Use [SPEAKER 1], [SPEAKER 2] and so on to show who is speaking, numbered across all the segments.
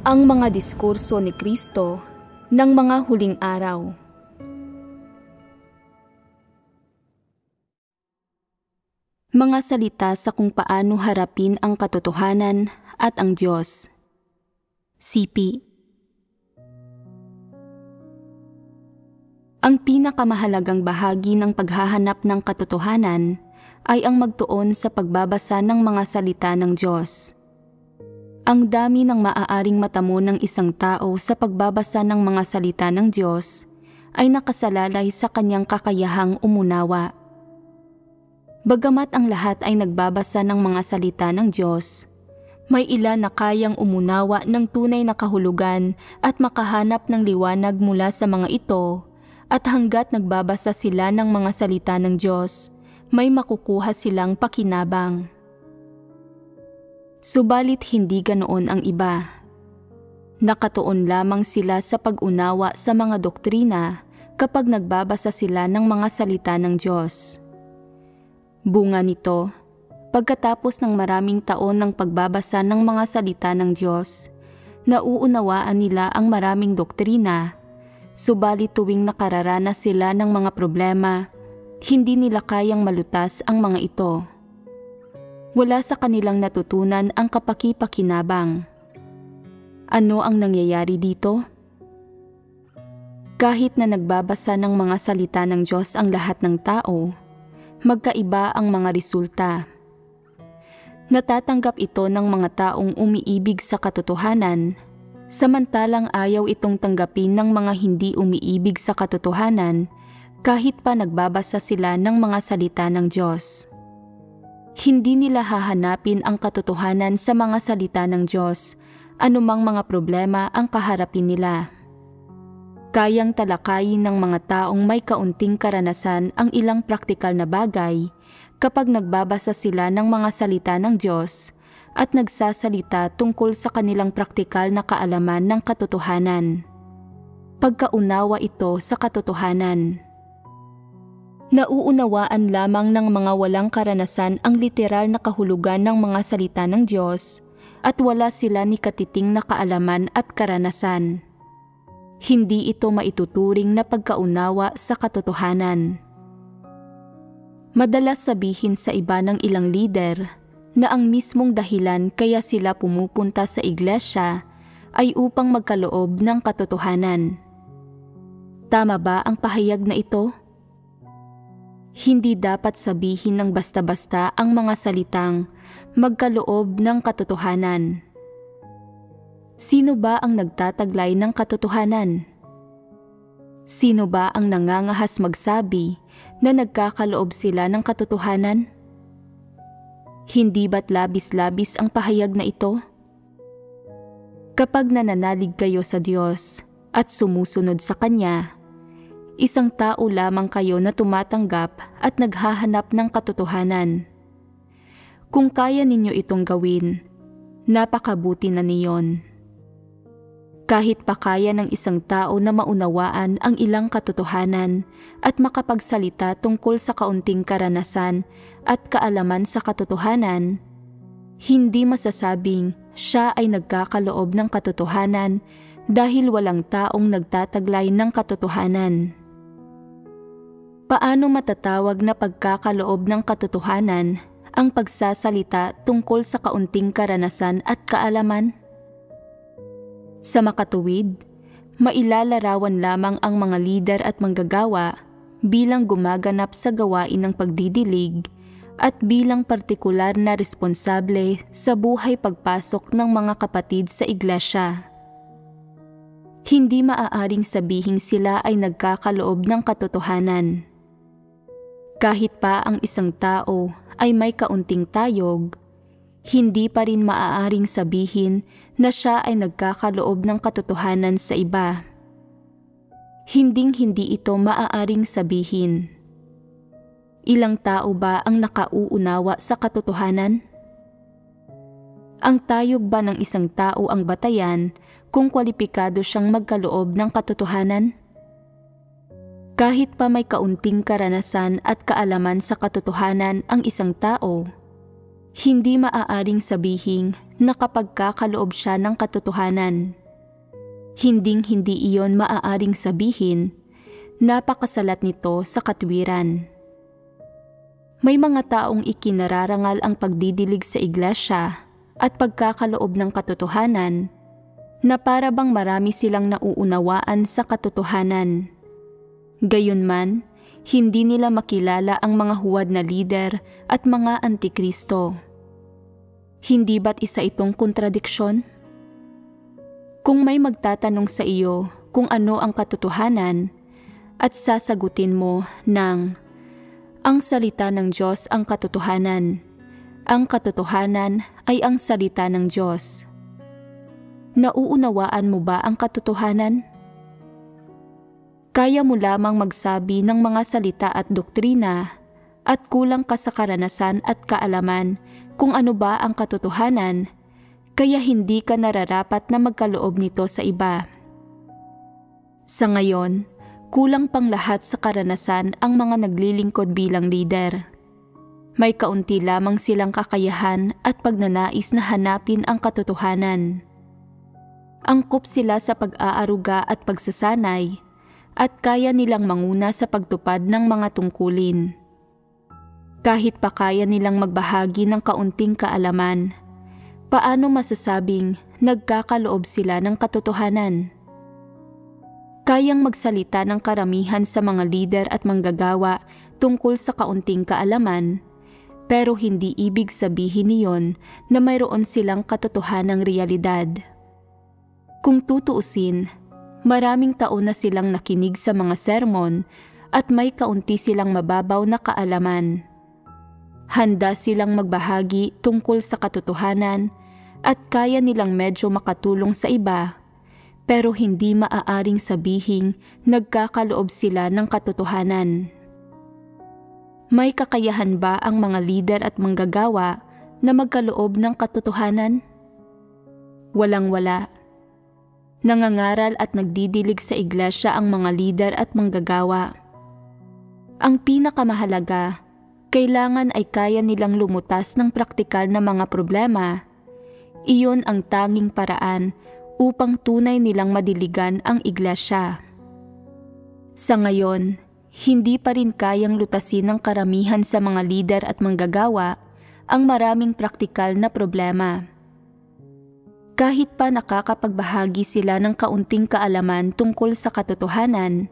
[SPEAKER 1] Ang mga diskurso ni Kristo ng mga huling araw. Mga salita sa kung paano harapin ang katotohanan at ang Diyos. CP. Ang pinakamahalagang bahagi ng paghahanap ng katotohanan ay ang magtuon sa pagbabasa ng mga salita ng Diyos. Ang dami ng maaaring matamo ng isang tao sa pagbabasa ng mga salita ng Diyos ay nakasalalay sa kanyang kakayahang umunawa. Bagamat ang lahat ay nagbabasa ng mga salita ng Diyos, may ilan na kayang umunawa ng tunay na kahulugan at makahanap ng liwanag mula sa mga ito, at hanggat nagbabasa sila ng mga salita ng Diyos, may makukuha silang pakinabang. Subalit hindi ganoon ang iba. Nakatuon lamang sila sa pag-unawa sa mga doktrina kapag nagbabasa sila ng mga salita ng Diyos. Bunga nito, pagkatapos ng maraming taon ng pagbabasa ng mga salita ng Diyos, nauunawaan nila ang maraming doktrina, subalit tuwing nakararanas sila ng mga problema, hindi nila kayang malutas ang mga ito. Wala sa kanilang natutunan ang kapaki-pakinabang. Ano ang nangyayari dito? Kahit na nagbabasa ng mga salita ng Diyos ang lahat ng tao, magkaiba ang mga resulta. Natatanggap ito ng mga taong umiibig sa katotohanan, samantalang ayaw itong tanggapin ng mga hindi umiibig sa katotohanan kahit pa nagbabasa sila ng mga salita ng Diyos. Hindi nila hahanapin ang katotohanan sa mga salita ng Diyos, anumang mga problema ang kaharapin nila. Kayang talakayin ng mga taong may kaunting karanasan ang ilang praktikal na bagay kapag nagbabasa sila ng mga salita ng Diyos at nagsasalita tungkol sa kanilang praktikal na kaalaman ng katotohanan. Pagkaunawa ito sa katotohanan. Nauunawaan lamang ng mga walang karanasan ang literal na kahulugan ng mga salita ng Diyos at wala sila ni katiting na kaalaman at karanasan. Hindi ito maituturing na pagkaunawa sa katotohanan. Madalas sabihin sa iba ng ilang lider na ang mismong dahilan kaya sila pumupunta sa iglesia ay upang magkaloob ng katotohanan. Tama ba ang pahayag na ito? Hindi dapat sabihin ng basta-basta ang mga salitang magkaloob ng katotohanan. Sino ba ang nagtataglay ng katotohanan? Sino ba ang nangangahas magsabi na nagkakaloob sila ng katotohanan? Hindi ba't labis-labis ang pahayag na ito? Kapag nananalig kayo sa Diyos at sumusunod sa Kanya, isang tao lamang kayo na tumatanggap at naghahanap ng katotohanan. Kung kaya ninyo itong gawin, napakabuti na niyon. Kahit pa kaya ng isang tao na maunawaan ang ilang katotohanan at makapagsalita tungkol sa kaunting karanasan at kaalaman sa katotohanan, hindi masasabing siya ay nagkakaloob ng katotohanan dahil walang taong nagtataglay ng katotohanan. Paano matatawag na pagkakaloob ng katotohanan ang pagsasalita tungkol sa kaunting karanasan at kaalaman? Sa makatuwid, mailalarawan lamang ang mga lider at manggagawa bilang gumaganap sa gawain ng pagdidilig at bilang partikular na responsable sa buhay pagpasok ng mga kapatid sa iglesia. Hindi maaaring sabihing sila ay nagkakaloob ng katotohanan. Kahit pa ang isang tao ay may kaunting tayog, hindi pa rin maaaring sabihin na siya ay nagkakaloob ng katotohanan sa iba. Hinding-hindi ito maaaring sabihin. Ilang tao ba ang nakauunawa sa katotohanan? Ang tayog ba ng isang tao ang batayan kung kwalipikado siyang magkaloob ng katotohanan? Kahit pa may kaunting karanasan at kaalaman sa katotohanan ang isang tao, Hindi maaaring sabihin na kapag kakaloob siya ng katotohanan. Hinding-hindi iyon maaaring sabihin, napakasalat nito sa katwiran. May mga taong ikinararangal ang pagdidilig sa iglesia at pagkakaloob ng katotohanan na para bang marami silang nauunawaan sa katotohanan. Gayunman, hindi nila makilala ang mga huwad na lider at mga antikristo. Hindi ba't isa itong kontradiksyon? Kung may magtatanong sa iyo kung ano ang katotohanan at sasagutin mo ng, ang salita ng Diyos ang katotohanan, ang katotohanan ay ang salita ng Diyos. Nauunawaan mo ba ang katotohanan? Kaya mo lamang magsabi ng mga salita at doktrina at kulang ka sa karanasan at kaalaman kung ano ba ang katotohanan, kaya hindi ka nararapat na magkaloob nito sa iba. Sa ngayon, kulang pang lahat sa karanasan ang mga naglilingkod bilang lider. May kaunti lamang silang kakayahan at pagnanais na hanapin ang katotohanan. Angkop sila sa pag-aaruga at pagsasanay, at kaya nilang manguna sa pagtupad ng mga tungkulin. Kahit pa kaya nilang magbahagi ng kaunting kaalaman, paano masasabing nagkakaloob sila ng katotohanan? Kayang magsalita ng karamihan sa mga lider at manggagawa tungkol sa kaunting kaalaman, pero hindi ibig sabihin niyon na mayroon silang katotohanang realidad. Kung tutuusin, maraming taon na silang nakinig sa mga sermon at may kaunti silang mababaw na kaalaman. Handa silang magbahagi tungkol sa katotohanan at kaya nilang medyo makatulong sa iba, pero hindi maaaring sabihing nagkakaloob sila ng katotohanan. May kakayahan ba ang mga lider at manggagawa na magkaloob ng katotohanan? Walang-wala. Nangangaral at nagdidilig sa iglesia ang mga lider at manggagawa. Ang pinakamahalaga, kailangan ay kaya nilang lumutas ng praktikal na mga problema. Iyon ang tanging paraan upang tunay nilang madiligan ang iglesia. Sa ngayon, hindi pa rin kayang lutasin ng karamihan sa mga lider at manggagawa ang maraming praktikal na problema. Kahit pa nakakapagbahagi sila ng kaunting kaalaman tungkol sa katotohanan,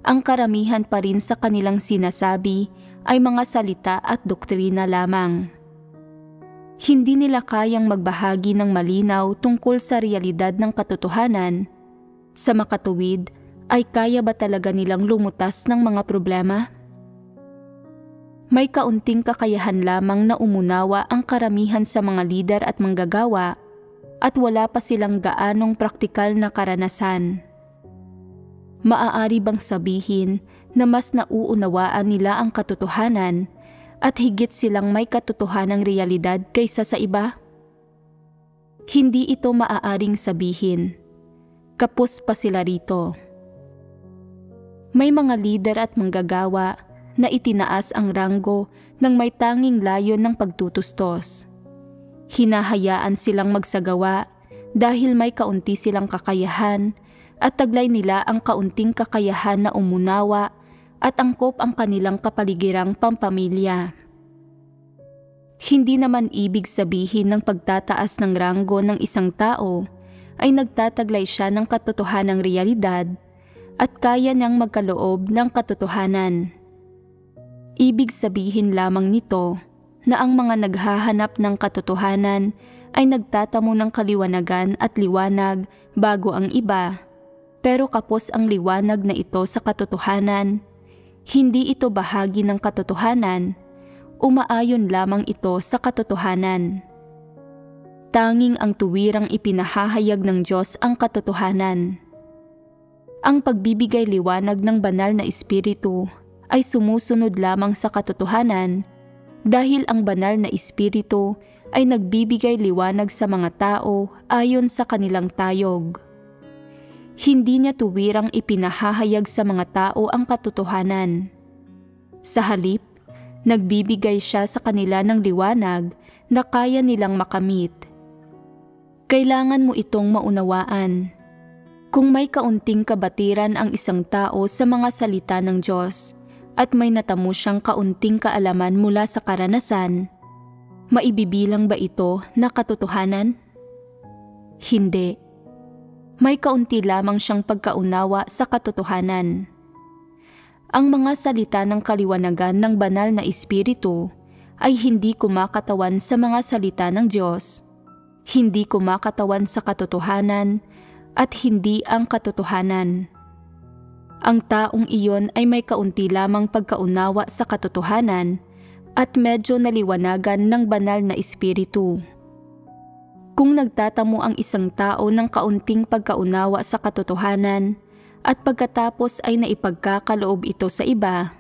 [SPEAKER 1] ang karamihan pa rin sa kanilang sinasabi ay mga salita at doktrina lamang. Hindi nila kayang magbahagi ng malinaw tungkol sa realidad ng katotohanan. Sa makatuwid, ay kaya ba talaga nilang lumutas ng mga problema? May kaunting kakayahan lamang na umunawa ang karamihan sa mga lider at manggagawa at wala pa silang gaanong praktikal na karanasan. Maaari bang sabihin na mas nauunawaan nila ang katotohanan at higit silang may katotohanang realidad kaysa sa iba? Hindi ito maaaring sabihin. Kapos pa sila rito. May mga lider at manggagawa na itinaas ang ranggo ng may tanging layon ng pagtutustos. Hinahayaan silang magsagawa dahil may kaunti silang kakayahan at taglay nila ang kaunting kakayahan na umunawa at angkop ang kanilang kapaligirang pampamilya. Hindi naman ibig sabihin ng pagtataas ng ranggo ng isang tao ay nagtataglay siya ng katotohanang realidad at kaya niyang magkaloob ng katotohanan. Ibig sabihin lamang nito na ang mga naghahanap ng katotohanan ay nagtatamo ng kaliwanagan at liwanag bago ang iba, pero kapos ang liwanag na ito sa katotohanan, hindi ito bahagi ng katotohanan, umaayon lamang ito sa katotohanan. Tanging ang tuwirang ipinahahayag ng Diyos ang katotohanan. Ang pagbibigay liwanag ng banal na Espiritu ay sumusunod lamang sa katotohanan dahil ang banal na Espiritu ay nagbibigay liwanag sa mga tao ayon sa kanilang tayog. Hindi niya tuwirang ipinahahayag sa mga tao ang katotohanan. Sa halip, nagbibigay siya sa kanila ng liwanag na kaya nilang makamit. Kailangan mo itong maunawaan. Kung may kaunting kabatiran ang isang tao sa mga salita ng Diyos at may natamo siyang kaunting kaalaman mula sa karanasan, maibibilang ba ito na katotohanan? Hindi. May kaunti lamang siyang pagkaunawa sa katotohanan. Ang mga salita ng kaliwanagan ng banal na Espiritu ay hindi kumakatawan sa mga salita ng Diyos, hindi kumakatawan sa katotohanan, at hindi ang katotohanan. Ang taong iyon ay may kaunti lamang pagkaunawa sa katotohanan at medyo naliwanagan ng banal na Espiritu. Kung nagtatamo ang isang tao ng kaunting pagkaunawa sa katotohanan at pagkatapos ay naipagkakaloob ito sa iba,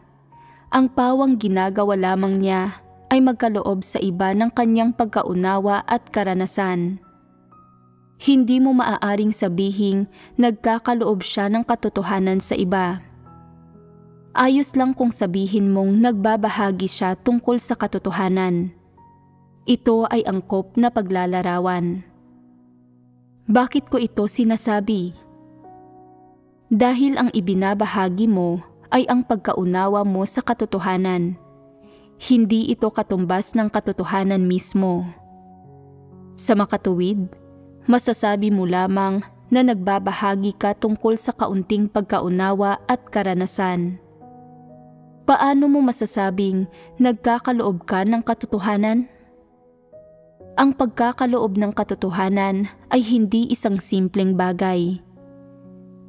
[SPEAKER 1] ang pawang ginagawa lamang niya ay magkaloob sa iba ng kanyang pagkaunawa at karanasan. Hindi mo maaaring sabihing nagkakaloob siya ng katotohanan sa iba. Ayos lang kung sabihin mong nagbabahagi siya tungkol sa katotohanan. Ito ay angkop na paglalarawan. Bakit ko ito sinasabi? Dahil ang ibinabahagi mo ay ang pagkaunawa mo sa katotohanan. Hindi ito katumbas ng katotohanan mismo. Sa makatuwid, masasabi mo lamang na nagbabahagi ka tungkol sa kaunting pagkaunawa at karanasan. Paano mo masasabing nagkakaloob ka ng katotohanan? Ang pagkakaloob ng katotohanan ay hindi isang simpleng bagay.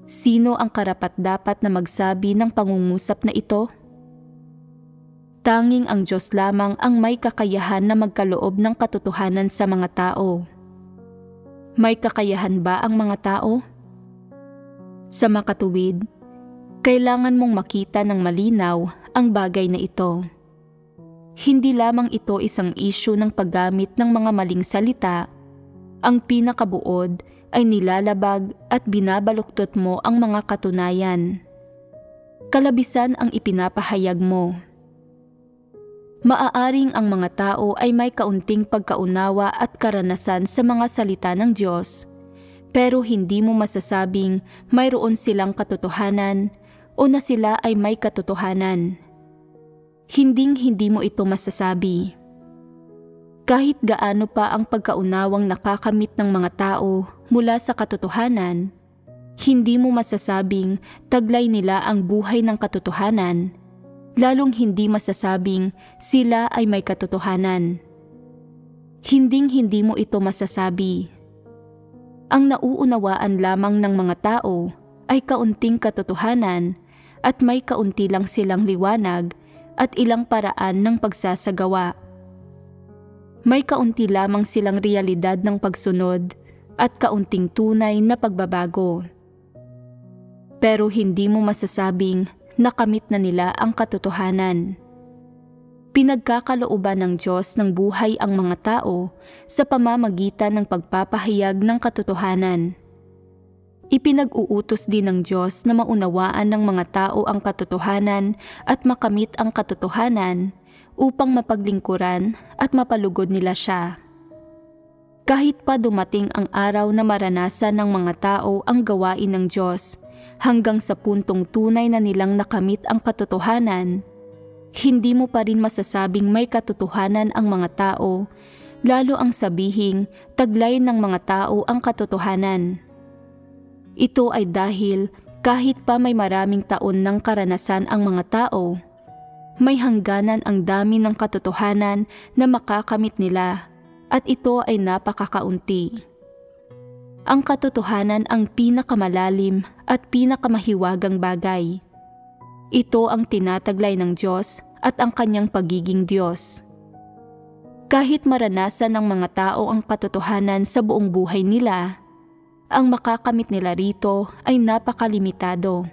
[SPEAKER 1] Sino ang karapat-dapat na magsabi ng pangungusap na ito? Tanging ang Diyos lamang ang may kakayahan na magkaloob ng katotohanan sa mga tao. May kakayahan ba ang mga tao? Sa makatuwid, kailangan mong makita ng malinaw ang bagay na ito. Hindi lamang ito isang issue ng paggamit ng mga maling salita. Ang pinakabuod ay nilalabag at binabaluktot mo ang mga katunayan. Kalabisan ang ipinapahayag mo. Maaaring ang mga tao ay may kaunting pagkaunawa at karanasan sa mga salita ng Diyos, pero hindi mo masasabing mayroon silang katotohanan o na sila ay may katotohanan. Hinding-hindi mo ito masasabi. Kahit gaano pa ang pagkaunawang nakakamit ng mga tao mula sa katotohanan, hindi mo masasabing taglay nila ang buhay ng katotohanan, lalong hindi masasabing sila ay may katotohanan. Hinding-hindi mo ito masasabi. Ang nauunawaan lamang ng mga tao ay kaunting katotohanan at may kaunti lang silang liwanag at ilang paraan ng pagsasagawa. May kaunti lamang silang realidad ng pagsunod at kaunting tunay na pagbabago. Pero hindi mo masasabing nakamit na nila ang katotohanan. Pinagkakalooban ng Diyos ng buhay ang mga tao sa pamamagitan ng pagpapahayag ng katotohanan. Ipinag-uutos din ng Diyos na maunawaan ng mga tao ang katotohanan at makamit ang katotohanan upang mapaglingkuran at mapalugod nila siya. Kahit pa dumating ang araw na maranasan ng mga tao ang gawain ng Diyos, hanggang sa puntong tunay na nilang nakamit ang katotohanan, hindi mo pa rin masasabing may katotohanan ang mga tao, lalo ang sabihing taglay ng mga tao ang katotohanan. Ito ay dahil kahit pa may maraming taon ng karanasan ang mga tao, may hangganan ang dami ng katotohanan na makakamit nila at ito ay napakakaunti. Ang katotohanan ang pinakamalalim at pinakamahiwagang bagay. Ito ang tinataglay ng Diyos at ang kanyang pagiging Diyos. Kahit maranasan ng mga tao ang katotohanan sa buong buhay nila, ang makakamit nila rito ay napakalimitado.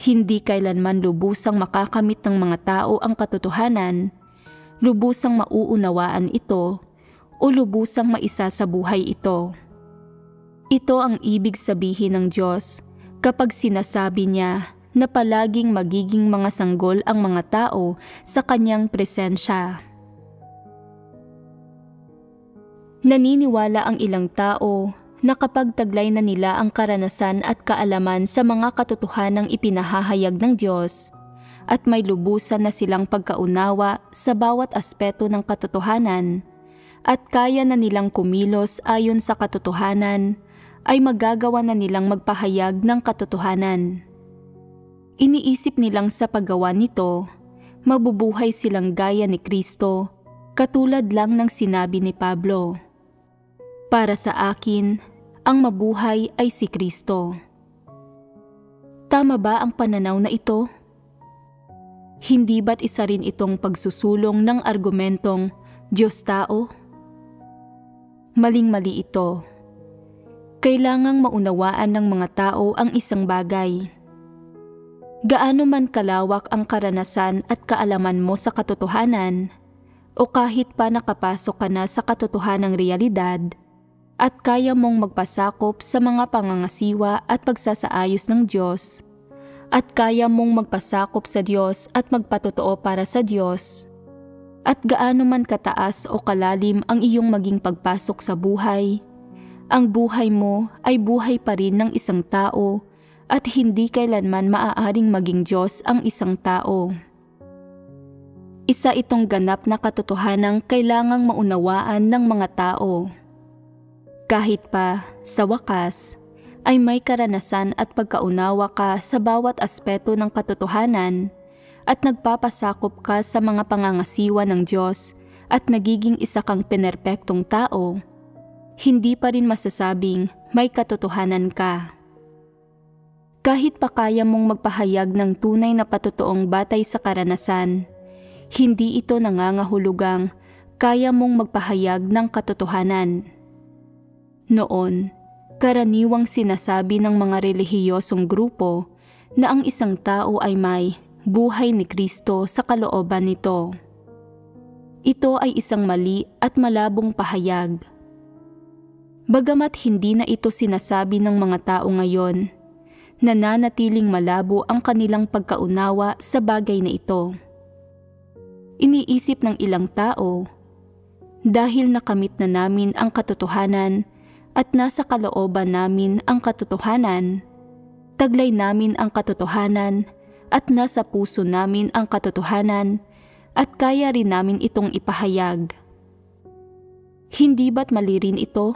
[SPEAKER 1] Hindi kailanman lubusang makakamit ng mga tao ang katotohanan, lubusang mauunawaan ito, o lubusang maisa sa buhay ito. Ito ang ibig sabihin ng Diyos kapag sinasabi niya na palaging magiging mga sanggol ang mga tao sa kanyang presensya. Naniniwala ang ilang tao na kapag taglay na nila ang karanasan at kaalaman sa mga katotohanang ipinahahayag ng Diyos at may lubusan na silang pagkaunawa sa bawat aspeto ng katotohanan at kaya na nilang kumilos ayon sa katotohanan, ay magagawa na nilang magpahayag ng katotohanan. Iniisip nilang sa paggawa nito, mabubuhay silang gaya ni Kristo, katulad lang ng sinabi ni Pablo. Para sa akin, ang mabuhay ay si Kristo. Tama ba ang pananaw na ito? Hindi ba't isa rin itong pagsusulong ng argumentong Diyos-tao? Maling-mali ito. Kailangang maunawaan ng mga tao ang isang bagay. Gaano man kalawak ang karanasan at kaalaman mo sa katotohanan, o kahit pa nakapasok ka na sa katotohanang realidad, at kaya mong magpasakop sa mga pangangasiwa at pagsasaayos ng Diyos, at kaya mong magpasakop sa Diyos at magpatotoo para sa Diyos, at gaano man kataas o kalalim ang iyong maging pagpasok sa buhay, ang buhay mo ay buhay pa rin ng isang tao at hindi kailanman maaaring maging Diyos ang isang tao. Isa itong ganap na katotohanang kailangang maunawaan ng mga tao. Kahit pa, sa wakas, ay may karanasan at pagkaunawa ka sa bawat aspeto ng katotohanan at nagpapasakop ka sa mga pangangasiwa ng Diyos at nagiging isa kang penerpektong tao, hindi pa rin masasabing may katotohanan ka. Kahit pa kaya mong magpahayag ng tunay na patotoong batay sa karanasan, hindi ito nangangahulugang kaya mong magpahayag ng katotohanan. Noon, karaniwang sinasabi ng mga relihiyosong grupo na ang isang tao ay may buhay ni Kristo sa kalooban nito. Ito ay isang mali at malabong pahayag. Bagamat hindi na ito sinasabi ng mga tao ngayon, nananatiling malabo ang kanilang pagkaunawa sa bagay na ito. Iniisip ng ilang tao, dahil nakamit na namin ang katotohanan at nasa kalooban namin ang katotohanan, taglay namin ang katotohanan at nasa puso namin ang katotohanan at kaya rin namin itong ipahayag. Hindi ba't mali rin ito?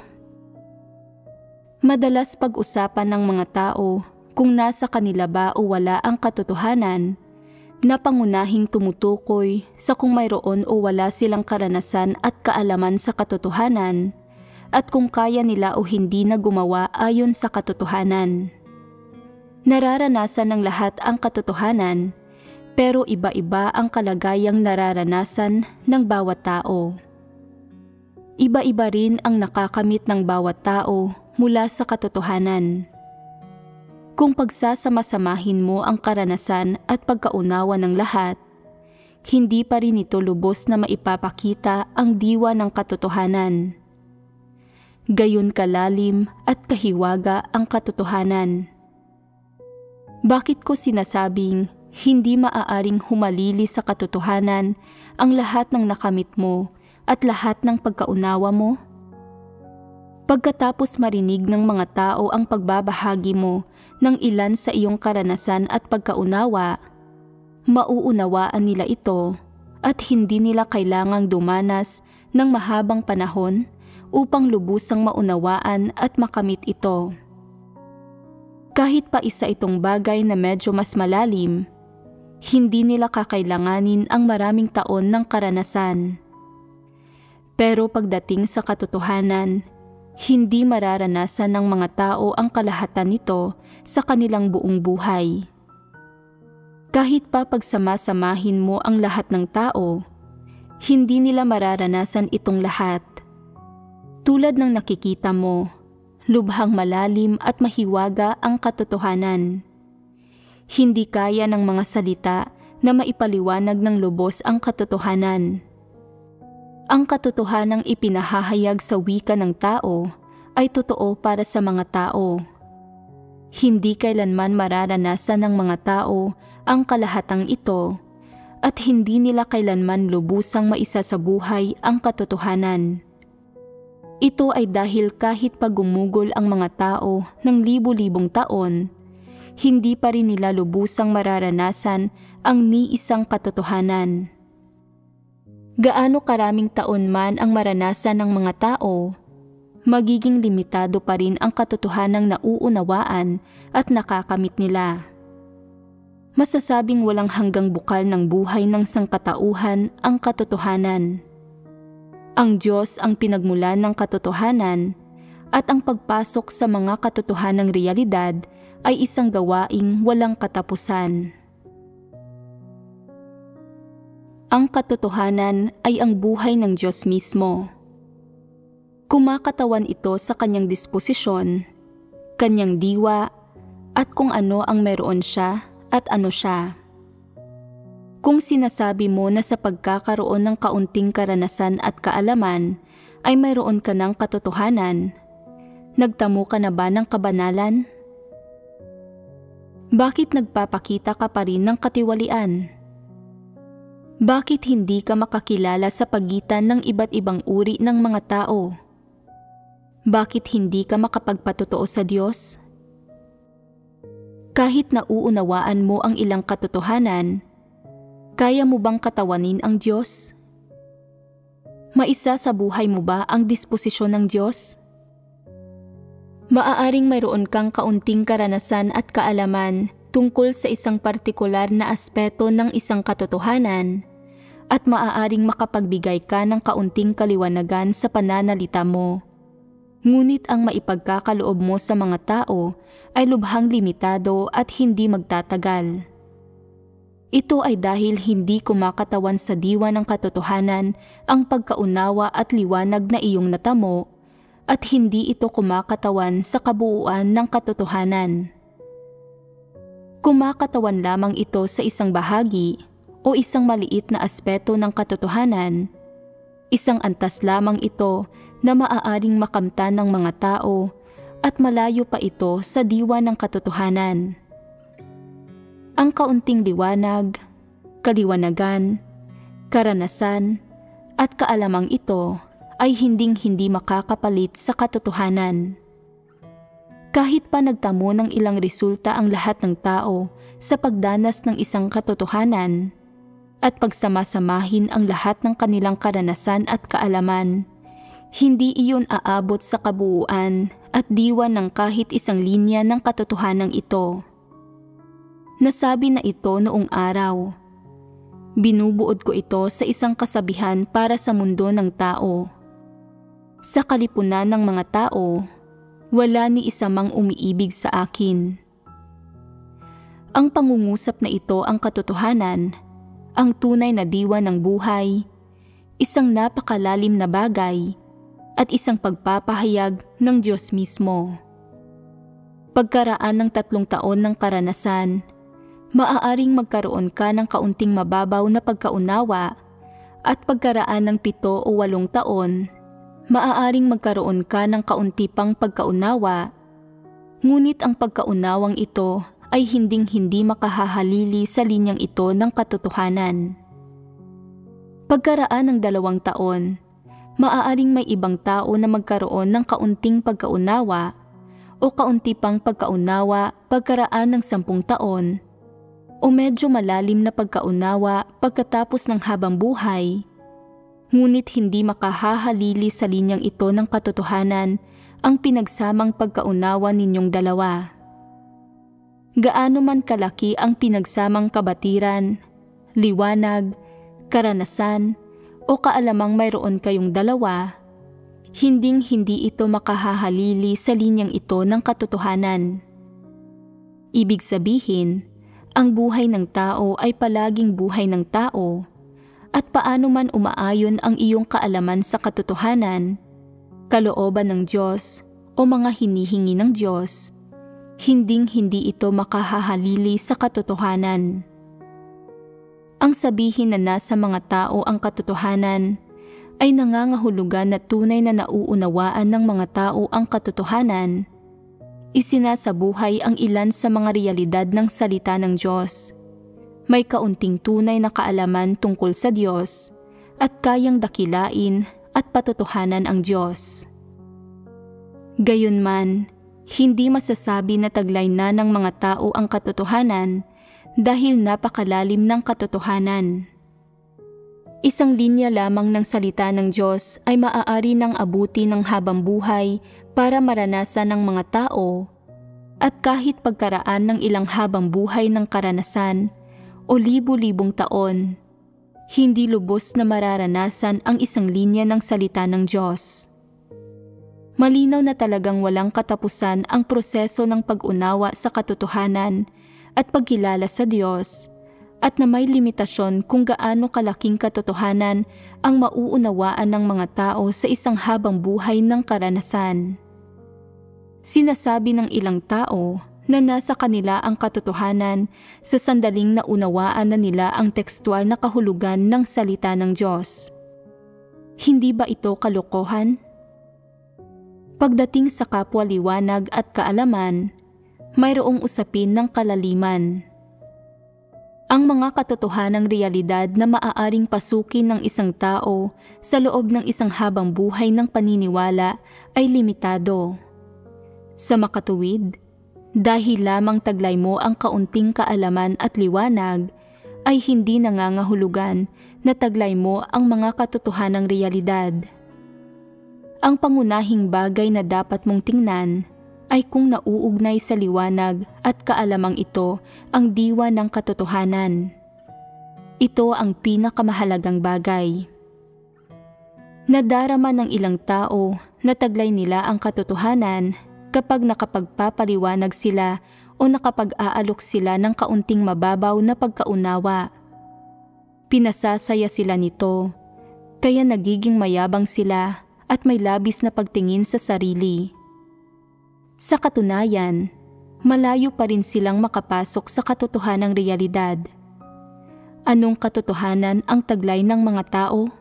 [SPEAKER 1] Madalas pag-usapan ng mga tao kung nasa kanila ba o wala ang katotohanan, na pangunahing tumutukoy sa kung mayroon o wala silang karanasan at kaalaman sa katotohanan, at kung kaya nila o hindi na gumawa ayon sa katotohanan. Nararanasan ng lahat ang katotohanan, pero iba-iba ang kalagayang nararanasan ng bawat tao. Iba-iba rin ang nakakamit ng bawat tao mula sa katotohanan. Kung pagsasama-samahin mo ang karanasan at pagkaunawa ng lahat, hindi pa rin ito lubos na maipapakita ang diwa ng katotohanan. Gayon kalalim at kahiwaga ang katotohanan. Bakit ko sinasabing hindi maaaring humalili sa katotohanan ang lahat ng nakamit mo at lahat ng pagkaunawa mo? Pagkatapos marinig ng mga tao ang pagbabahagi mo ng ilan sa iyong karanasan at pagkaunawa, mauunawaan nila ito at hindi nila kailangang dumanas ng mahabang panahon upang lubusang maunawaan at makamit ito. Kahit pa isa itong bagay na medyo mas malalim, hindi nila kakailanganin ang maraming taon ng karanasan. Pero pagdating sa katotohanan, hindi mararanasan ng mga tao ang kalahatan nito sa kanilang buong buhay. Kahit pa pagsama-samahin mo ang lahat ng tao, hindi nila mararanasan itong lahat. Tulad ng nakikita mo, lubhang malalim at mahiwaga ang katotohanan. Hindi kaya ng mga salita na maipaliwanag ng lubos ang katotohanan. Ang katotohanang ipinahahayag sa wika ng tao ay totoo para sa mga tao. Hindi kailanman mararanasan ng mga tao ang kalahatang ito at hindi nila kailanman lubusang maisasabuhay ang katotohanan. Ito ay dahil kahit pagumugol ang mga tao ng libu-libong taon, hindi pa rin nila lubusang mararanasan ang ni-isang katotohanan. Gaano karaming taon man ang maranasan ng mga tao, magiging limitado pa rin ang katotohanang nauunawaan at nakakamit nila. Masasabing walang hanggang bukal ng buhay ng sangkatauhan ang katotohanan. Ang Diyos ang pinagmulan ng katotohanan at ang pagpasok sa mga katotohanang realidad ay isang gawaing walang katapusan. Ang katotohanan ay ang buhay ng Diyos mismo. Kumakatawan ito sa kanyang disposisyon, kanyang diwa, at kung ano ang meron siya at ano siya. Kung sinasabi mo na sa pagkakaroon ng kaunting karanasan at kaalaman ay mayroon ka ng katotohanan, nagtamo ka na ba ng kabanalan? Bakit nagpapakita ka pa rin ng katiwalian? Bakit hindi ka makakilala sa pagitan ng iba't ibang uri ng mga tao? Bakit hindi ka makapagpatotoo sa Diyos? Kahit nauunawaan mo ang ilang katotohanan, kaya mo bang katawanin ang Diyos? Maisa sa buhay mo ba ang disposisyon ng Diyos? Maaaring mayroon kang kaunting karanasan at kaalaman tungkol sa isang partikular na aspeto ng isang katotohanan at maaaring makapagbigay ka ng kaunting kaliwanagan sa pananalita mo. Ngunit ang maipagkakaloob mo sa mga tao ay lubhang limitado at hindi magtatagal. Ito ay dahil hindi kumakatawan sa diwa ng katotohanan ang pagkaunawa at liwanag na iyong natamo at hindi ito kumakatawan sa kabuuan ng katotohanan. Kumakatawan lamang ito sa isang bahagi o isang maliit na aspeto ng katotohanan. Isang antas lamang ito na maaaring makamtan ng mga tao at malayo pa ito sa diwa ng katotohanan. Ang kaunting liwanag, kaliwanagan, karanasan, at kaalamang ito ay hinding-hindi makakapalit sa katotohanan. Kahit pa nagtamo ng ilang resulta ang lahat ng tao sa pagdanas ng isang katotohanan at pagsamasamahin ang lahat ng kanilang karanasan at kaalaman, hindi iyon aabot sa kabuuan at diwa ng kahit isang linya ng katotohanan ito. Nasabi na ito noong araw. Binubuod ko ito sa isang kasabihan para sa mundo ng tao. Sa kalipunan ng mga tao, wala ni isa mang umiibig sa akin. Ang pangungusap na ito ang katotohanan, ang tunay na diwa ng buhay, isang napakalalim na bagay, at isang pagpapahayag ng Diyos mismo. Pagkaraan ng 3 taon ng karanasan, maaaring magkaroon ka ng kaunting mababaw na pagkaunawa at pagkaraan ng 7 o 8 taon, maaaring magkaroon ka ng kaunti pang pagkaunawa, ngunit ang pagkaunawang ito ay hinding-hindi makahahalili sa linyang ito ng katotohanan. Pagkaraan ng 2 taon, maaaring may ibang tao na magkaroon ng kaunting pagkaunawa o kaunti pang pagkaunawa pagkaraan ng 10 taon, o medyo malalim na pagkaunawa pagkatapos ng habang buhay, ngunit hindi makahahalili sa linyang ito ng katotohanan ang pinagsamang pagkaunawa ninyong dalawa. Gaano man kalaki ang pinagsamang kabatiran, liwanag, karanasan, o kaalamang mayroon kayong dalawa, hinding-hindi ito makahahalili sa linyang ito ng katotohanan. Ibig sabihin, ang buhay ng tao ay palaging buhay ng tao, at paano man umaayon ang iyong kaalaman sa katotohanan, kalooban ng Diyos o mga hinihingi ng Diyos, hinding-hindi ito makahahalili sa katotohanan. Ang sabihin na nasa mga tao ang katotohanan ay nangangahulugan na tunay na nauunawaan ng mga tao ang katotohanan. Isinasabuhay ang ilan sa mga realidad ng salita ng Diyos. May kaunting tunay na kaalaman tungkol sa Diyos at kayang dakilain at patotohanan ang Diyos. Gayunman, hindi masasabi na taglay na ng mga tao ang katotohanan dahil napakalalim ng katotohanan. Isang linya lamang ng salita ng Diyos ay maaari nang abuti ng habang buhay para maranasan ng mga tao, at kahit pagkaraan ng ilang habang buhay ng karanasan o libu-libong taon, hindi lubos na mararanasan ang isang linya ng salita ng Diyos. Malinaw na talagang walang katapusan ang proseso ng pag-unawa sa katotohanan at pagkilala sa Diyos, at na may limitasyon kung gaano kalaking katotohanan ang mauunawaan ng mga tao sa isang habang buhay ng karanasan. Sinasabi ng ilang tao na nasa kanila ang katotohanan sa sandaling naunawaan na nila ang tekstual na kahulugan ng salita ng Diyos. Hindi ba ito kalokohan? Pagdating sa kapwa-liwanag at kaalaman, mayroong usapin ng kalaliman. Ang mga katotohanang realidad na maaaring pasukin ng isang tao sa loob ng isang habang buhay ng paniniwala ay limitado. Sa makatuwid, dahil lamang taglay mo ang kaunting kaalaman at liwanag, ay hindi nangangahulugan na taglay mo ang mga katotohanang realidad. Ang pangunahing bagay na dapat mong tingnan ay kung nauugnay sa liwanag at kaalamang ito ang diwa ng katotohanan. Ito ang pinakamahalagang bagay. Nadarama ng ilang tao na taglay nila ang katotohanan kapag nakapagpapaliwanag sila o nakapag-aalok sila ng kaunting mababaw na pagkaunawa. Pinasasaya sila nito, kaya nagiging mayabang sila at may labis na pagtingin sa sarili. Sa katunayan, malayo pa rin silang makapasok sa katotohanang realidad. Anong katotohanan ang taglay ng mga tao?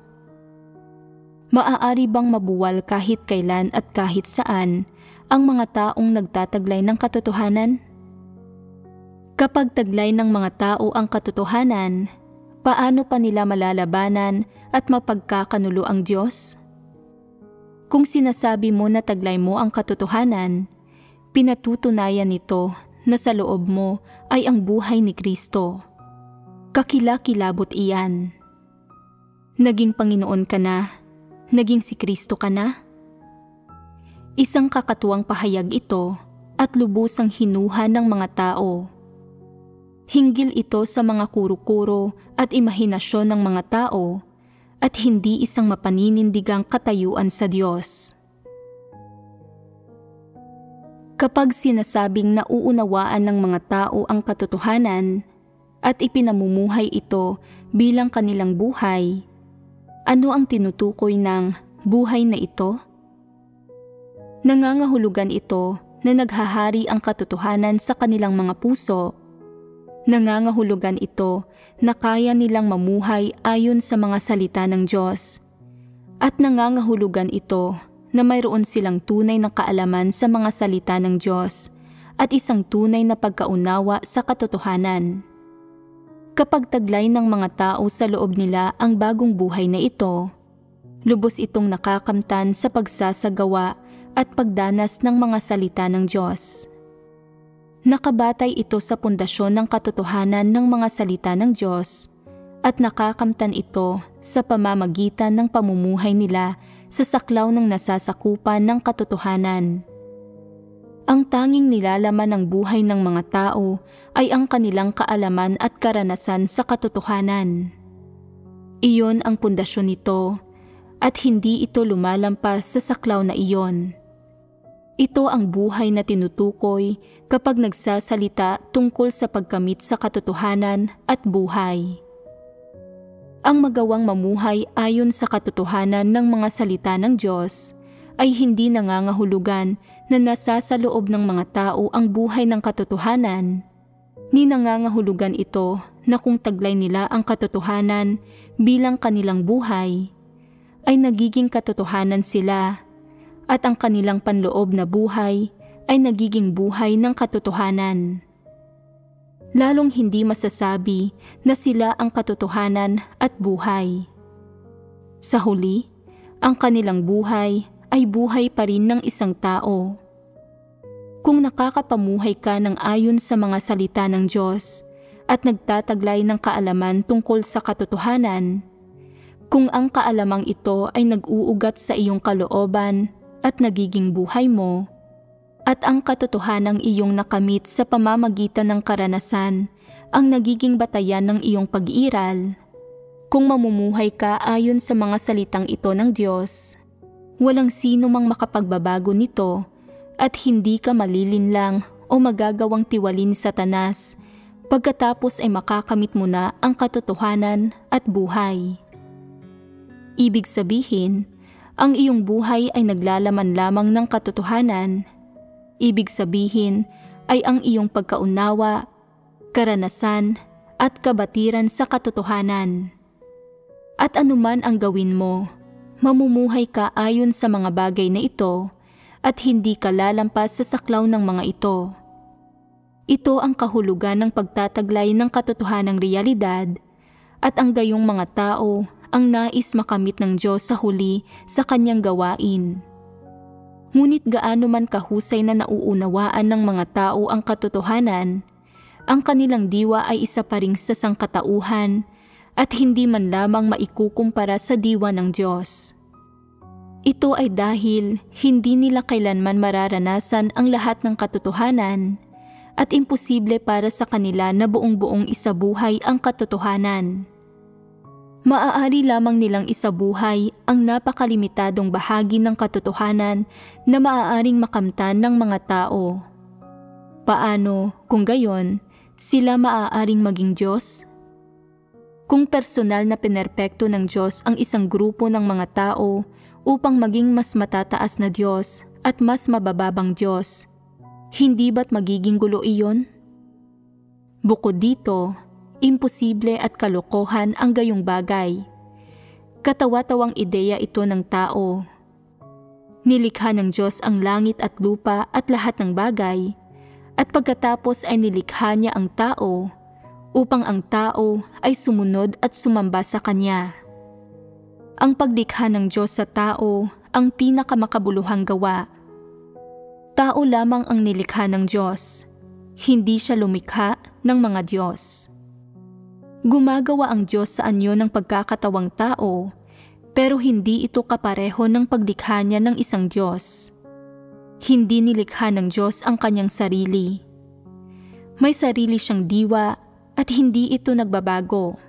[SPEAKER 1] Maaari bang mabuwal kahit kailan at kahit saan ang mga taong nagtataglay ng katotohanan? Kapag taglay ng mga tao ang katotohanan, paano pa nila malalabanan at mapagkakanulo ang Diyos? Kung sinasabi mo na taglay mo ang katotohanan, pinatutunayan nito na sa loob mo ay ang buhay ni Kristo. Kakilakilabot iyan. Naging Panginoon ka na, naging si Kristo ka na. Isang kakatuwang pahayag ito at lubusang hinuha ng mga tao. Hinggil ito sa mga kuro-kuro at imahinasyon ng mga tao at hindi isang mapaninindigang katayuan sa Diyos. Kapag sinasabing nauunawaan ng mga tao ang katotohanan at ipinamumuhay ito bilang kanilang buhay, ano ang tinutukoy ng buhay na ito? Nangangahulugan ito na naghahari ang katotohanan sa kanilang mga puso. Nangangahulugan ito na kaya nilang mamuhay ayon sa mga salita ng Diyos. At nangangahulugan ito na mayroon silang tunay na kaalaman sa mga salita ng Diyos at isang tunay na pagkaunawa sa katotohanan. Kapag taglay ng mga tao sa loob nila ang bagong buhay na ito, lubos itong nakakamtan sa pagsasagawa at pagdanas ng mga salita ng Diyos. Nakabatay ito sa pundasyon ng katotohanan ng mga salita ng Diyos at nakakamtan ito sa pamamagitan ng pamumuhay nila sa saklaw ng nasasakupan ng katotohanan. Ang tanging nilalaman ng buhay ng mga tao ay ang kanilang kaalaman at karanasan sa katotohanan. Iyon ang pundasyon nito at hindi ito lumalampas sa saklaw na iyon. Ito ang buhay na tinutukoy kapag nagsasalita tungkol sa pagkamit sa katotohanan at buhay. Ang magawang mamuhay ayon sa katotohanan ng mga salita ng Diyos ay hindi nangangahulugan na nasa sa loob ng mga tao ang buhay ng katotohanan, ni nangangahulugan ito na kung taglay nila ang katotohanan bilang kanilang buhay, ay nagiging katotohanan sila at ang kanilang panloob na buhay ay nagiging buhay ng katotohanan. Lalong hindi masasabi na sila ang katotohanan at buhay. Sa huli, ang kanilang buhay ay buhay pa rin ng isang tao. Kung nakakapamuhay ka ng ayon sa mga salita ng Diyos at nagtataglay ng kaalaman tungkol sa katotohanan, kung ang kaalamang ito ay nag-uugat sa iyong kalooban at nagiging buhay mo, at ang katotohanang iyong nakamit sa pamamagitan ng karanasan ang nagiging batayan ng iyong pag-iiral, kung mamumuhay ka ayon sa mga salitang ito ng Diyos, walang sino mang makapagbabago nito at hindi ka malilinlang o magagawang tiwalin ni Satanas pagkatapos ay makakamit mo na ang katotohanan at buhay. Ibig sabihin, ang iyong buhay ay naglalaman lamang ng katotohanan. Ibig sabihin ay ang iyong pagkaunawa, karanasan at kabatiran sa katotohanan. At anuman ang gawin mo, mamumuhay ka ayon sa mga bagay na ito at hindi ka lalampas sa saklaw ng mga ito. Ito ang kahulugan ng pagtataglay ng katotohanang realidad at ang gayong mga tao ang nais makamit ng Diyos sa huli sa kanyang gawain. Ngunit gaano man kahusay na nauunawaan ng mga tao ang katotohanan, ang kanilang diwa ay isa pa ring sa sangkatauhan at hindi man lamang maikukumpara sa diwa ng Diyos. Ito ay dahil hindi nila kailanman mararanasan ang lahat ng katotohanan at imposible para sa kanila na buong-buong isabuhay ang katotohanan. Maaari lamang nilang isabuhay ang napakalimitadong bahagi ng katotohanan na maaaring makamtan ng mga tao. Paano, kung gayon, sila maaaring maging Diyos? Kung personal na pinerpekto ng Diyos ang isang grupo ng mga tao upang maging mas matataas na Diyos at mas mabababang Diyos, hindi ba't magiging gulo iyon? Bukod dito, imposible at kalokohan ang gayong bagay. Katawa-tawang ideya ito ng tao. Nilikha ng Diyos ang langit at lupa at lahat ng bagay, at pagkatapos ay nilikha niya ang tao upang ang tao ay sumunod at sumamba sa Kanya. Ang paglikha ng Diyos sa tao ang pinakamakabuluhang gawa. Tao lamang ang nilikha ng Diyos, hindi siya lumikha ng mga Diyos. Gumagawa ang Diyos sa anyo ng pagkakatawang tao, pero hindi ito kapareho ng paglikha niya ng isang Diyos. Hindi nilikha ng Diyos ang kanyang sarili. May sarili siyang diwa at hindi ito nagbabago.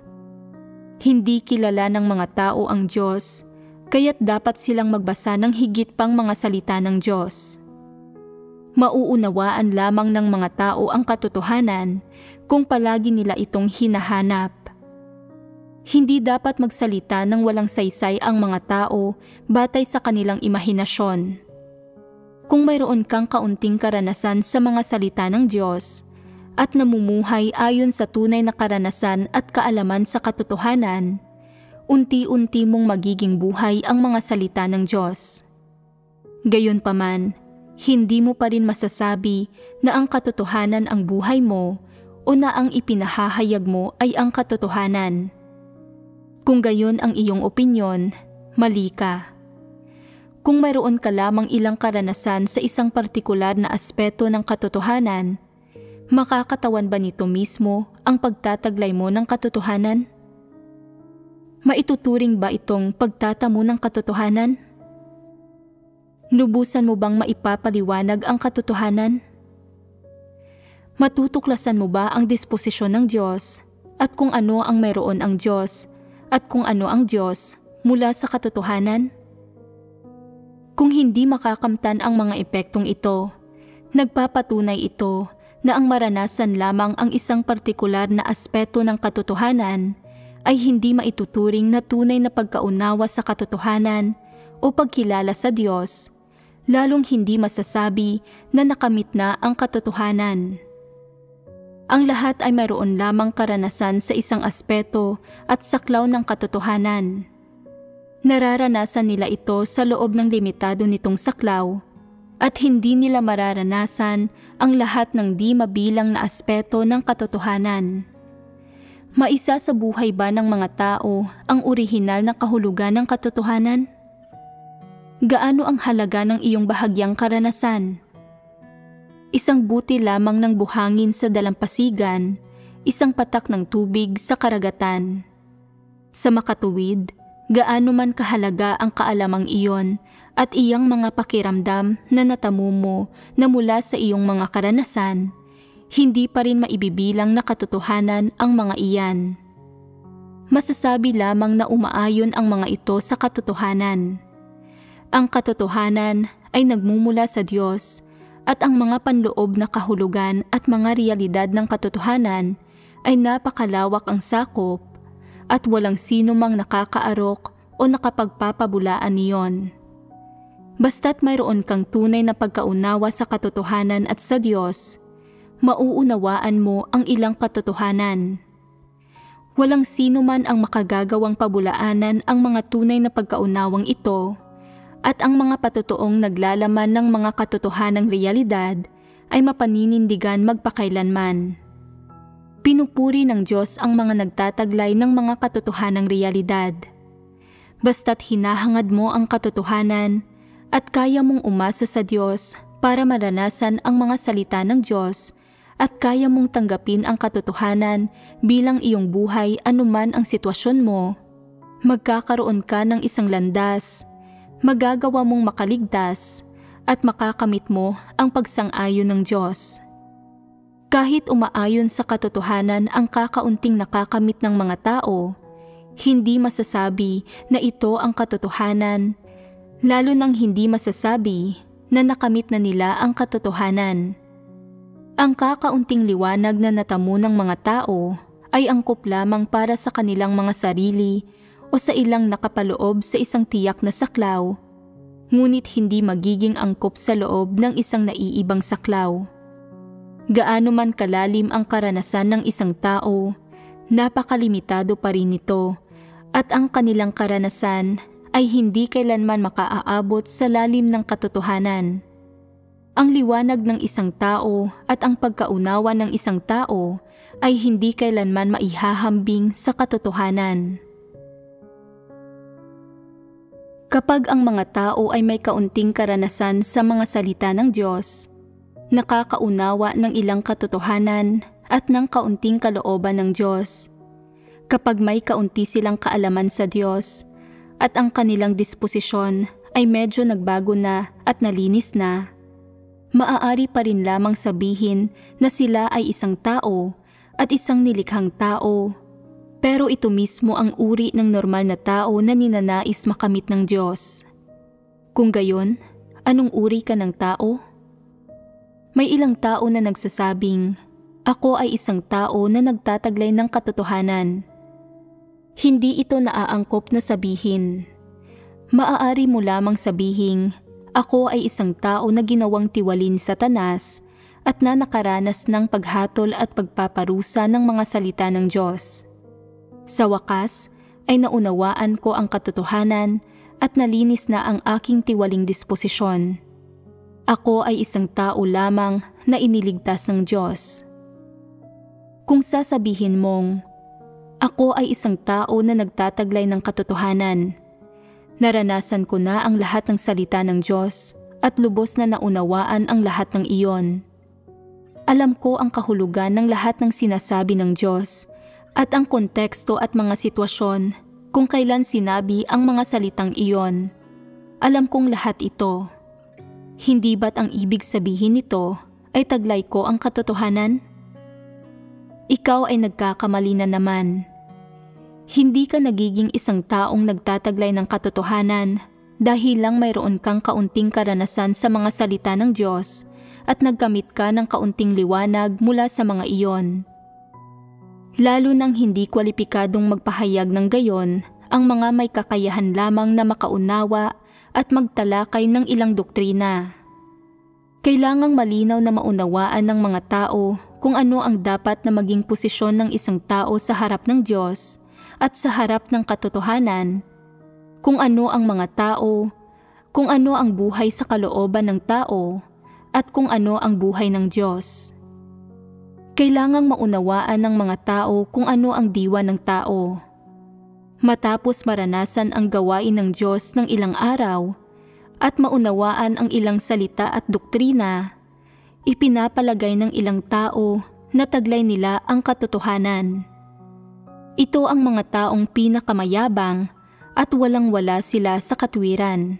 [SPEAKER 1] Hindi kilala ng mga tao ang Diyos, kaya't dapat silang magbasa ng higit pang mga salita ng Diyos. Mauunawaan lamang ng mga tao ang katotohanan kung palagi nila itong hinahanap. Hindi dapat magsalita ng walang saysay ang mga tao batay sa kanilang imahinasyon. Kung mayroon kang kaunting karanasan sa mga salita ng Diyos at namumuhay ayon sa tunay na karanasan at kaalaman sa katotohanan, unti-unti mong magiging buhay ang mga salita ng Diyos. Gayunpaman, hindi mo pa rin masasabi na ang katotohanan ang buhay mo o na ang ipinahahayag mo ay ang katotohanan. Kung gayon ang iyong opinyon, mali ka. Kung mayroon ka lamang ilang karanasan sa isang partikular na aspeto ng katotohanan, makakatawan ba nito mismo ang pagtataglay mo ng katotohanan? Maituturing ba itong pagtatamo ng katotohanan? Lubusan mo bang maipapaliwanag ang katotohanan? Matutuklasan mo ba ang disposisyon ng Diyos at kung ano ang mayroon ang Diyos at kung ano ang Diyos mula sa katotohanan? Kung hindi makakamtan ang mga epektong ito, nagpapatunay ito na ang maranasan lamang ang isang partikular na aspeto ng katotohanan ay hindi maituturing na tunay na pagkaunawa sa katotohanan o pagkilala sa Diyos, lalong hindi masasabi na nakamit na ang katotohanan. Ang lahat ay mayroon lamang karanasan sa isang aspeto at saklaw ng katotohanan. Nararanasan nila ito sa loob ng limitado nitong saklaw at hindi nila mararanasan ang lahat ng di mabilang na aspeto ng katotohanan. Maisa sa buhay ba ng mga tao ang orihinal na kahulugan ng katotohanan? Gaano ang halaga ng iyong bahagyang karanasan? Isang buti lamang ng buhangin sa dalampasigan, isang patak ng tubig sa karagatan. Sa makatuwid, gaano man kahalaga ang kaalamang iyon at iyang mga pakiramdam na natamo mo na mula sa iyong mga karanasan, hindi pa rin maibibilang na katotohanan ang mga iyan. Masasabi lamang na umaayon ang mga ito sa katotohanan. Ang katotohanan ay nagmumula sa Diyos at ang mga panloob na kahulugan at mga realidad ng katotohanan ay napakalawak ang sakop at walang sino mang nakakaarok o nakapagpapabulaan niyon. Basta't mayroon kang tunay na pagkaunawa sa katotohanan at sa Diyos, mauunawaan mo ang ilang katotohanan. Walang sino man ang makagagawang pabulaanan ang mga tunay na pagkaunawang ito, at ang mga patotoong naglalaman ng mga katotohanang realidad ay mapaninindigan magpakailanman. Pinupuri ng Diyos ang mga nagtataglay ng mga katotohanang realidad. Basta't hinahangad mo ang katotohanan at kaya mong umasa sa Diyos para maranasan ang mga salita ng Diyos at kaya mong tanggapin ang katotohanan bilang iyong buhay anuman ang sitwasyon mo, magkakaroon ka ng isang landas, magagawa mong makaligtas at makakamit mo ang pagsang-ayon ng Diyos. Kahit umaayon sa katotohanan ang kakaunting nakakamit ng mga tao, hindi masasabi na ito ang katotohanan, lalo nang hindi masasabi na nakamit na nila ang katotohanan. Ang kakaunting liwanag na natamo ng mga tao ay angkop lamang para sa kanilang mga sarili o sa ilang nakapaloob sa isang tiyak na saklaw, ngunit hindi magiging angkop sa loob ng isang naiibang saklaw. Gaano man kalalim ang karanasan ng isang tao, napakalimitado pa rin nito at ang kanilang karanasan ay hindi kailanman makaaabot sa lalim ng katotohanan. Ang liwanag ng isang tao at ang pagkaunawa ng isang tao ay hindi kailanman maihahambing sa katotohanan. Kapag ang mga tao ay may kaunting karanasan sa mga salita ng Diyos, nakakaunawa ng ilang katotohanan at ng kaunting kalooban ng Diyos. Kapag may kaunti silang kaalaman sa Diyos at ang kanilang disposisyon ay medyo nagbago na at nalinis na, maaari pa rin lamang sabihin na sila ay isang tao at isang nilikhang tao, pero ito mismo ang uri ng normal na tao na ninanais makamit ng Diyos. Kung gayon, anong uri ka ng tao? May ilang tao na nagsasabing, "Ako ay isang tao na nagtataglay ng katotohanan." Hindi ito naaangkop na sabihin. Maaari mo lamang sabihing, "Ako ay isang tao na ginawang tiwali ni Satanas at na nakaranas ng paghatol at pagpaparusa ng mga salita ng Diyos. Sa wakas ay naunawaan ko ang katotohanan at nalinis na ang aking tiwaling disposisyon. Ako ay isang tao lamang na iniligtas ng Diyos." Kung sasabihin mong, "Ako ay isang tao na nagtataglay ng katotohanan. Naranasan ko na ang lahat ng salita ng Diyos at lubos na naunawaan ang lahat ng iyon. Alam ko ang kahulugan ng lahat ng sinasabi ng Diyos at ang konteksto at mga sitwasyon kung kailan sinabi ang mga salitang iyon. Alam kong lahat ito. Hindi ba't ang ibig sabihin nito ay taglay ko ang katotohanan?" Ikaw ay nagkakamali na naman. Hindi ka nagiging isang taong nagtataglay ng katotohanan dahil lang mayroon kang kaunting karanasan sa mga salita ng Diyos at nagkamit ka ng kaunting liwanag mula sa mga iyon. Lalo nang hindi kwalipikadong magpahayag ng gayon ang mga may kakayahan lamang na makaunawa at magtalakay ng ilang doktrina. Kailangang malinaw na maunawaan ng mga tao kung ano ang dapat na maging posisyon ng isang tao sa harap ng Diyos at sa harap ng katotohanan, kung ano ang mga tao, kung ano ang buhay sa kalooban ng tao, at kung ano ang buhay ng Diyos. Kailangang maunawaan ng mga tao kung ano ang diwa ng tao. Matapos maranasan ang gawain ng Diyos ng ilang araw, at maunawaan ang ilang salita at doktrina, ipinapalagay ng ilang tao na taglay nila ang katotohanan. Ito ang mga taong pinakamayabang at walang-wala sila sa katwiran.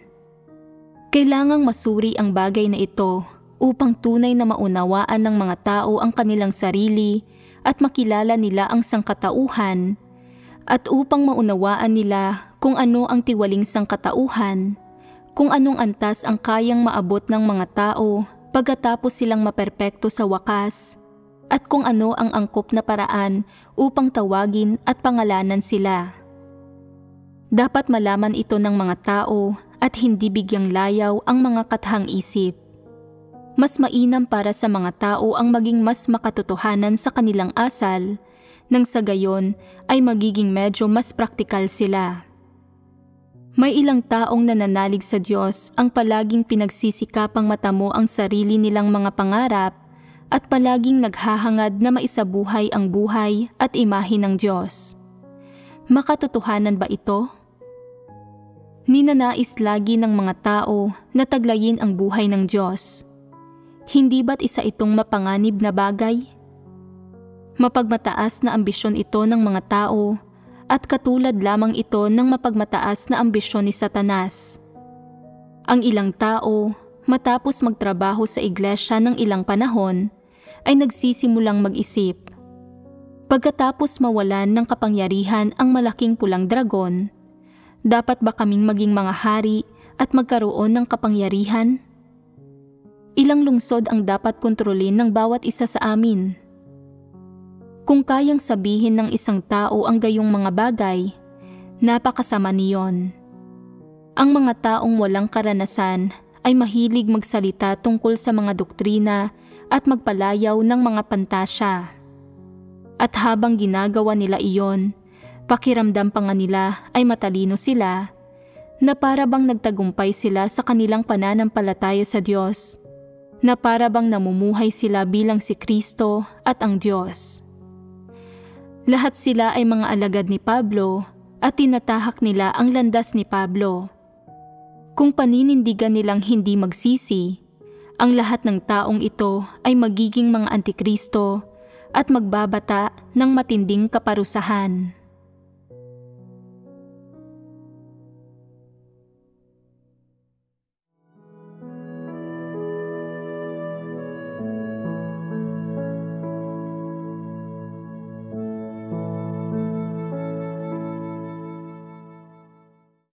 [SPEAKER 1] Kailangang masuri ang bagay na ito upang tunay na maunawaan ng mga tao ang kanilang sarili at makilala nila ang sangkatauhan, at upang maunawaan nila kung ano ang tiwaling sangkatauhan, kung anong antas ang kayang maabot ng mga tao pagkatapos silang maperpekto sa wakas, at kung ano ang angkop na paraan upang tawagin at pangalanan sila. Dapat malaman ito ng mga tao at hindi bigyang layaw ang mga kathang isip. Mas mainam para sa mga tao ang maging mas makatotohanan sa kanilang asal, nang sa gayon ay magiging medyo mas praktikal sila. May ilang taong nananalig sa Diyos ang palaging pinagsisikapang matamo ang sarili nilang mga pangarap at palaging naghahangad na maisabuhay ang buhay at imahe ng Diyos. Makatotohanan ba ito? Ninanais lagi ng mga tao na taglayin ang buhay ng Diyos. Hindi ba't isa itong mapanganib na bagay? Mapagmataas na ambisyon ito ng mga tao at katulad lamang ito ng mapagmataas na ambisyon ni Satanas. Ang ilang tao, matapos magtrabaho sa iglesia ng ilang panahon, ay nagsisimulang mag-isip. Pagkatapos mawalan ng kapangyarihan ang malaking pulang dragon, dapat ba kaming maging mga hari at magkaroon ng kapangyarihan? Ilang lungsod ang dapat kontrolin ng bawat isa sa amin. Kung kayang sabihin ng isang tao ang gayong mga bagay, napakasama niyon. Ang mga taong walang karanasan ay mahilig magsalita tungkol sa mga doktrina at magpalayaw ng mga pantasya. At habang ginagawa nila iyon, pakiramdam pa nga nila ay matalino sila, na para bang nagtagumpay sila sa kanilang pananampalataya sa Diyos, na para bang namumuhay sila bilang si Kristo at ang Diyos. Lahat sila ay mga alagad ni Pablo at tinatahak nila ang landas ni Pablo. Kung paninindigan nilang hindi magsisi, ang lahat ng taong ito ay magiging mga antikristo at magbabata ng matinding kaparusahan.